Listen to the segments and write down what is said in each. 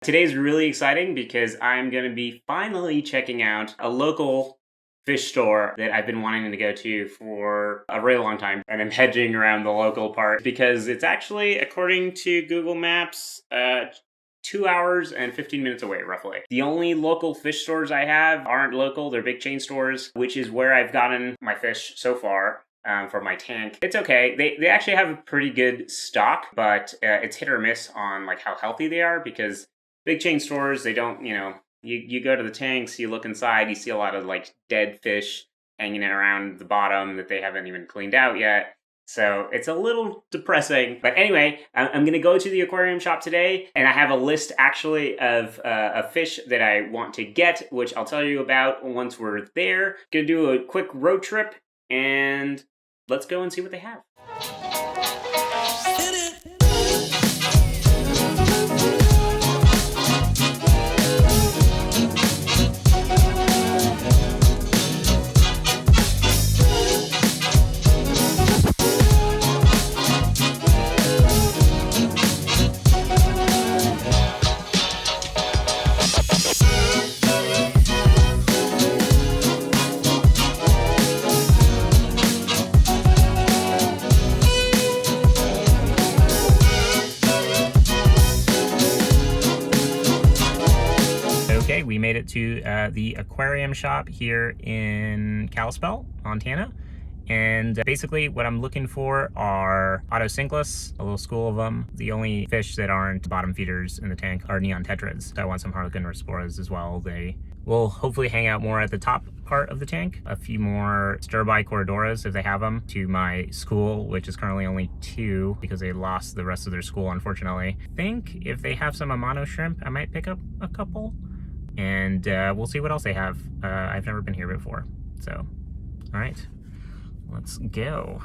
Today's really exciting because I'm going to be finally checking out a local fish store that I've been wanting to go to for a really long time, and I'm hedging around the local part because it's actually, according to Google Maps, 2 hours and 15 minutes away, roughly. The only local fish stores I have aren't local, they're big chain stores, which is where I've gotten my fish so far. For my tank. It's okay. They actually have a pretty good stock, but it's hit or miss on like how healthy they are, because big chain stores, they don't, you go to the tanks, you look inside, you see a lot of like dead fish hanging around the bottom that they haven't even cleaned out yet. So it's a little depressing. But anyway, I'm going to go to the aquarium shop today, and I have a list actually of fish that I want to get, which I'll tell you about once we're there. Going to do a quick road trip, and let's go and see what they have. We made it to the Aquarium Shop here in Kalispell, Montana. And basically what I'm looking for are autocinchlas, a little school of them. The only fish that aren't bottom feeders in the tank are neon tetrads. So I want some harlequin resporas as well. They will hopefully hang out more at the top part of the tank. A few more stir-by corridoras if they have them to my school, which is currently only 2 because they lost the rest of their school, unfortunately. I think if they have some Amano shrimp, I might pick up a couple. And we'll see what else they have. I've never been here before. So, all right, let's go.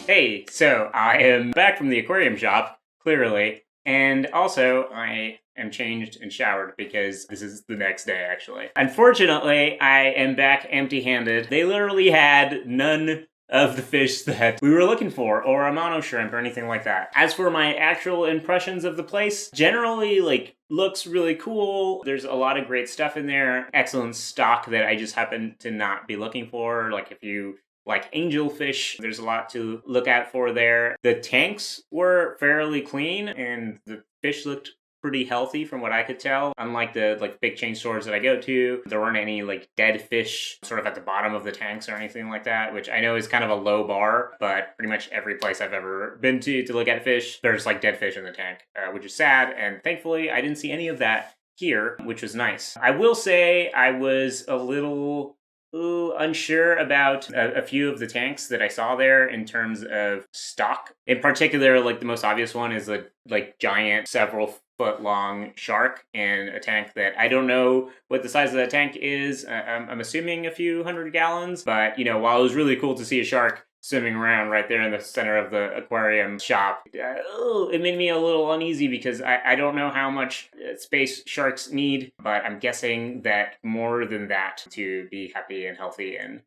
Hey, so I am back from the aquarium shop, clearly, and also I am changed and showered because this is the next day, actually. Unfortunately, I am back empty-handed. They literally had none of the fish that we were looking for, or Amano shrimp, or anything like that. As for my actual impressions of the place, generally, like, looks really cool. There's a lot of great stuff in there. Excellent stock that I just happen to not be looking for. Like if you like angelfish, there's a lot to look out for there. The tanks were fairly clean and the fish looked pretty healthy from what I could tell. Unlike the like big chain stores that I go to, there weren't any like dead fish sort of at the bottom of the tanks or anything like that, which I know is kind of a low bar, but pretty much every place I've ever been to look at fish, there's like dead fish in the tank, which is sad. And thankfully I didn't see any of that here, which was nice. I will say I was a little unsure about a few of the tanks that I saw there in terms of stock. In particular, like the most obvious one is a like giant several foot long shark in a tank that I don't know what the size of that tank is. I'm assuming a few 100 gallons, but you know, while it was really cool to see a shark swimming around right there in the center of the aquarium shop, it made me a little uneasy because I don't know how much space sharks need, but I'm guessing that more than that to be happy and healthy and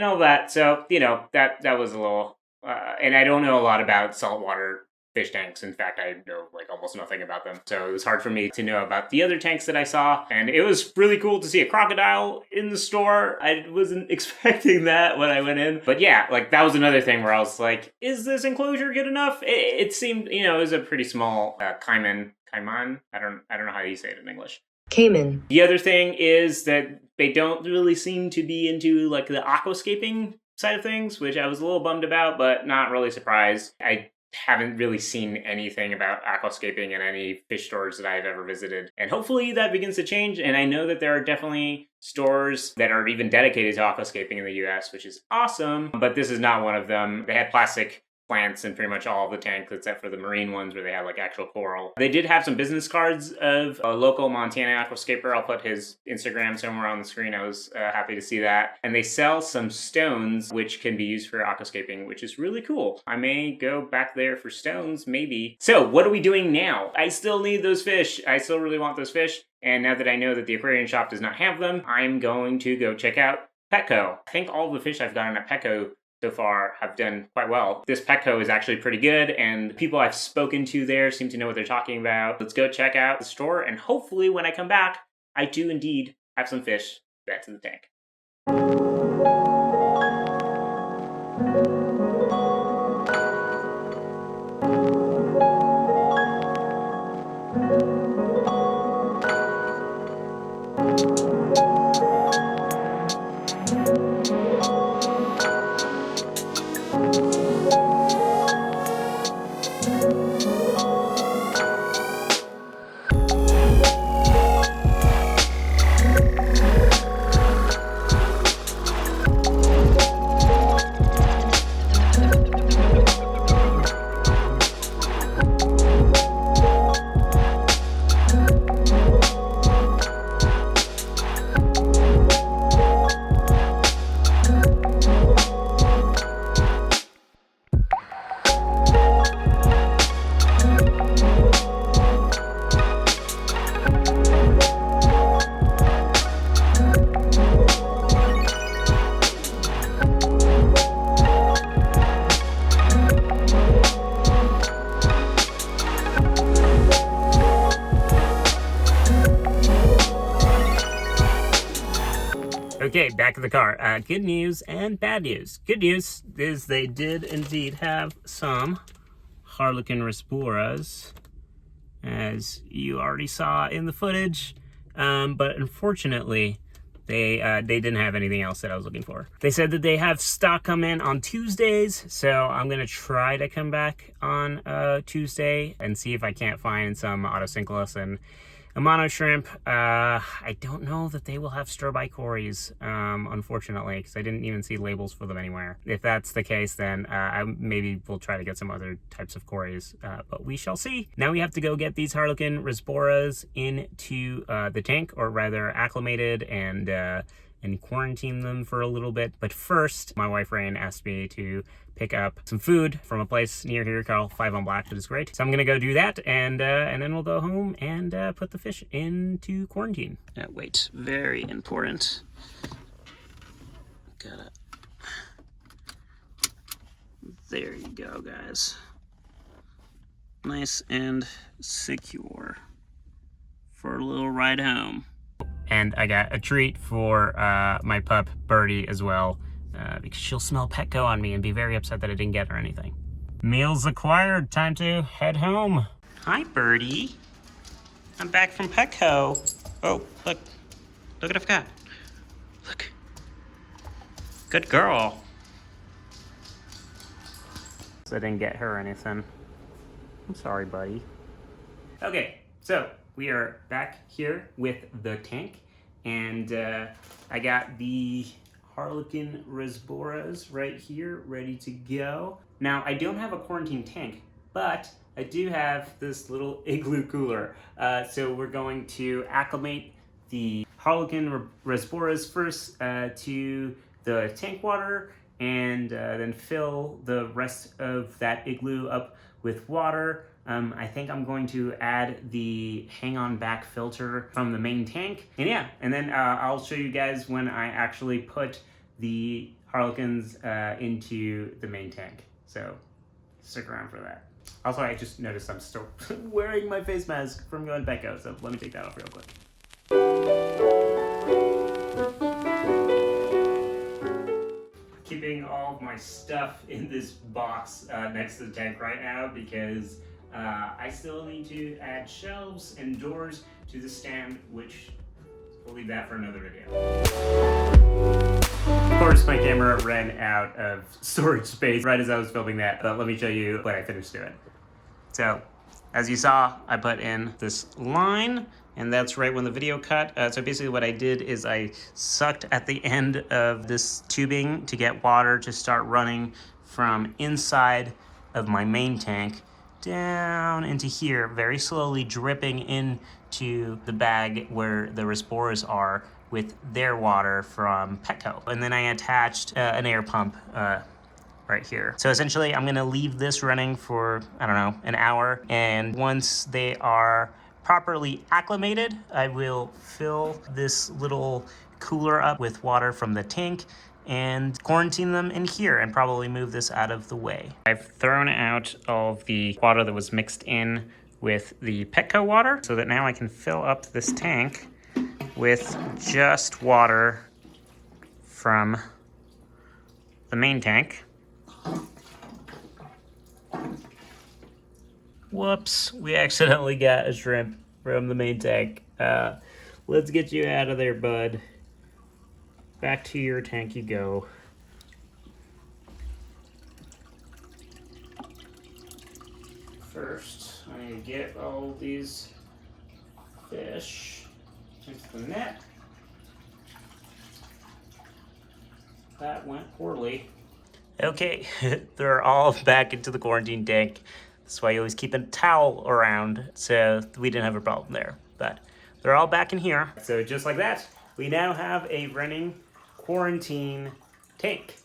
all that. So, you know, that was a little, and I don't know a lot about saltwater fish tanks. In fact, I know like almost nothing about them. So it was hard for me to know about the other tanks that I saw. And it was really cool to see a crocodile in the store. I wasn't expecting that when I went in. But yeah, like that was another thing where I was like, is this enclosure good enough? It seemed, you know, it was a pretty small caiman. I don't know how you say it in English. Cayman. The other thing is that they don't really seem to be into like the aquascaping side of things, which I was a little bummed about, but not really surprised. I haven't really seen anything about aquascaping in any fish stores that I've ever visited. And hopefully that begins to change. And I know that there are definitely stores that are even dedicated to aquascaping in the US, which is awesome. But this is not one of them. They had plastic plants in pretty much all of the tanks except for the marine ones where they had like actual coral. They did have some business cards of a local Montana aquascaper. I'll put his Instagram somewhere on the screen. I was happy to see that. And they sell some stones which can be used for aquascaping, which is really cool. I may go back there for stones, maybe. So what are we doing now? I still need those fish. I still really want those fish. And now that I know that the Aquarium Shop does not have them, I'm going to go check out Petco. I think all the fish I've gotten at Petco so far have done quite well. This Petco is actually pretty good, and people I've spoken to there seem to know what they're talking about. Let's go check out the store, and hopefully when I come back, I do indeed have some fish back to the tank. Okay, back in the car. Good news and bad news. Good news is they did indeed have some Harlequin Resporas, as you already saw in the footage, but unfortunately, they didn't have anything else that I was looking for. They said that they have stock come in on Tuesdays, so I'm gonna try to come back on Tuesday and see if I can't find some Autocinculus and a mono shrimp. I don't know that they will have stir-by cories, unfortunately, because I didn't even see labels for them anywhere. If that's the case, then I maybe will try to get some other types of cories, but we shall see. Now we have to go get these Harlequin Resporas into the tank, or rather acclimated and quarantine them for a little bit. But first, my wife Rain asked me to pick up some food from a place near here called 5 on Black that is great. So I'm gonna go do that, and then we'll go home and put the fish into quarantine. Wait, very important. Gotta. There you go, guys. Nice and secure. for a little ride home. And I got a treat for my pup, Birdie, as well, because she'll smell Petco on me and be very upset that I didn't get her anything. Meals acquired, time to head home. Hi, Birdie. I'm back from Petco. Oh, look what I've got. Look. Good girl. So I didn't get her anything. I'm sorry, buddy. Okay, so we are back here with the tank, and I got the Harlequin Rasboras right here, ready to go. Now, I don't have a quarantine tank, but I do have this little igloo cooler. So we're going to acclimate the Harlequin Rasboras first to the tank water, and then fill the rest of that igloo up with water. I think I'm going to add the hang-on back filter from the main tank. And yeah, and then I'll show you guys when I actually put the Harlequins into the main tank. So stick around for that. Also, I just noticed I'm still wearing my face mask from going to Petco, so let me take that off real quick. Keeping all of my stuff in this box next to the tank right now because I still need to add shelves and doors to the stand, which we'll leave that for another video. Of course, my camera ran out of storage space right as I was filming that, but let me show you what I finished doing. So, as you saw, I put in this line, and that's right when the video cut. So basically what I did is I sucked at the end of this tubing to get water to start running from inside of my main tank down into here, very slowly dripping into the bag where the Rasboras are with their water from Petco. And then I attached an air pump right here. So essentially I'm gonna leave this running for, I don't know, an hour. And once they are properly acclimated, I will fill this little cooler up with water from the tank and quarantine them in here and probably move this out of the way. I've thrown out all of the water that was mixed in with the Petco water so that now I can fill up this tank with just water from the main tank. Whoops, we accidentally got a shrimp from the main tank. Let's get you out of there, bud. Back to your tank you go. First, I need to get all these fish into the net. That went poorly. Okay, they're all back into the quarantine tank. That's why you always keep a towel around, so we didn't have a problem there. But they're all back in here. So just like that, we now have a running quarantine tank.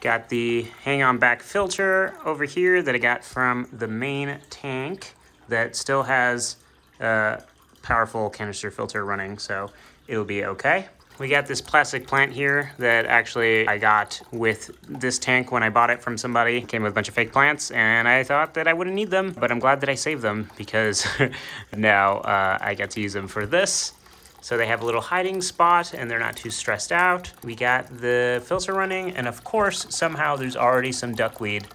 Got the hang-on back filter over here that I got from the main tank that still has a powerful canister filter running, so it'll be okay. We got this plastic plant here that actually I got with this tank when I bought it from somebody. It came with a bunch of fake plants, and I thought that I wouldn't need them, but I'm glad that I saved them because now I get to use them for this. So they have a little hiding spot and they're not too stressed out. We got the filter running, and of course, somehow there's already some duckweed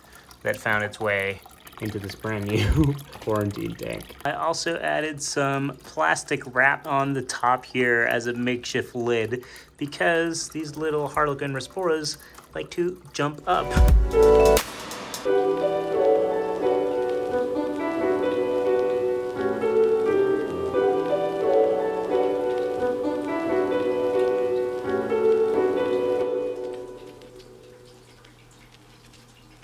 that found its way into this brand new quarantine tank. I also added some plastic wrap on the top here as a makeshift lid because these little Harlequin Rasboras like to jump up.